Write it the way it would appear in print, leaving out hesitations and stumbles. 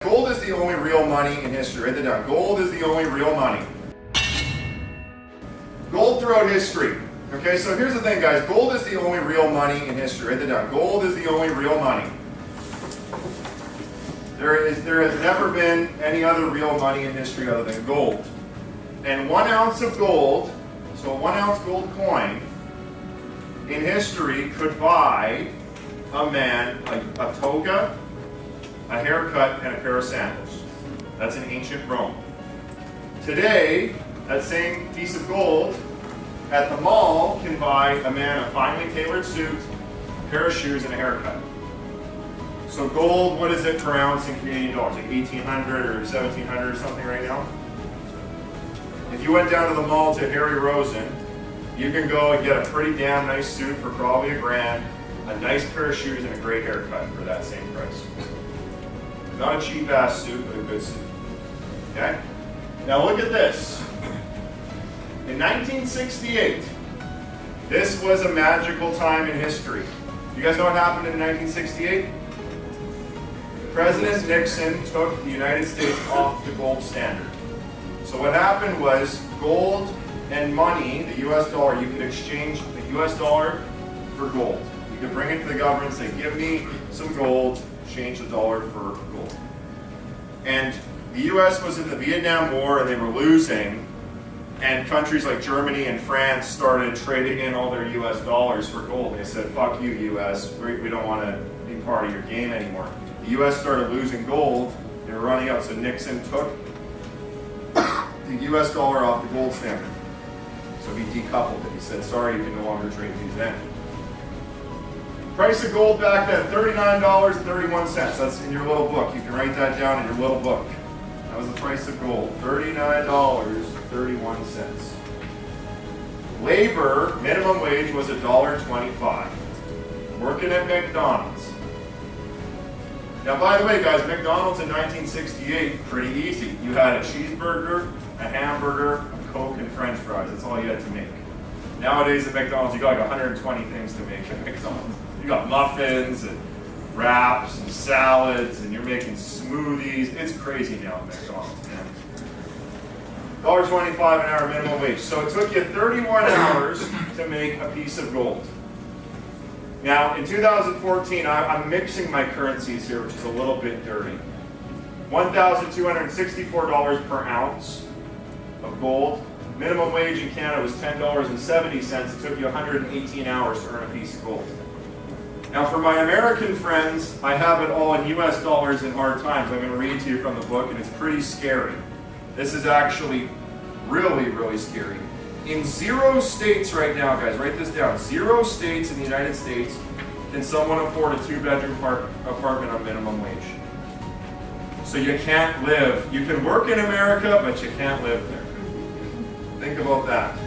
Gold is the only real money in history. Write that down. Gold is the only real money. Gold throughout history. Okay, so here's the thing, guys. Gold is the only real money in history. Write that down. Gold is the only real money. There has never been any other real money in history other than gold. And 1 ounce of gold, so a 1 ounce gold coin, in history could buy a man a toga, a haircut, and a pair of sandals. That's in ancient Rome. Today, that same piece of gold at the mall can buy a man a finely tailored suit, a pair of shoes, and a haircut. So gold, what is it per ounce in Canadian dollars? Like 1,800 or 1,700 or something right now? If you went down to the mall to Harry Rosen, you can go and get a pretty damn nice suit for probably $1,000, a nice pair of shoes, and a great haircut for that same price. Not a cheap ass suit, but a good suit. Okay? Now look at this. In 1968, this was a magical time in history. You guys know what happened in 1968? President Nixon took the United States off the gold standard. So what happened was gold and money, the US dollar, you could exchange the US dollar for gold. You could bring it to the government and say, give me some gold, change the dollar for gold. And the US was in the Vietnam War and they were losing, and countries like Germany and France started trading in all their US dollars for gold. They said, fuck you US, we don't want to be part of your game anymore. The US started losing gold, they were running out, so Nixon took the US dollar off the gold standard. So he decoupled it. He said, sorry, you can no longer trade these in. Price of gold back then, $39.31. That's in your little book. You can write that down in your little book. That was the price of gold, $39.31. Labor, minimum wage was $1.25. Working at McDonald's. Now, by the way, guys, McDonald's in 1968, pretty easy. You had a cheeseburger, a hamburger, a Coke, and French fries. That's all you had to make. Nowadays at McDonald's, you got like 120 things to make at McDonald's. You got muffins and wraps and salads, and you're making smoothies. It's crazy now at McDonald's, man. $1.25 an hour minimum wage. So it took you 31 hours to make a piece of gold. Now, in 2014, I'm mixing my currencies here, which is a little bit dirty. $1,264 per ounce of gold. Minimum wage in Canada was $10.70. It took you 118 hours to earn a piece of gold. Now for my American friends, I have it all in US dollars in hard times. I'm going to read to you from the book, and it's pretty scary. This is actually really, really scary. In 0 states right now, guys, write this down. 0 states in the United States can someone afford a 2-bedroom apartment on minimum wage. So you can't live. You can work in America, but you can't live there. Think about that.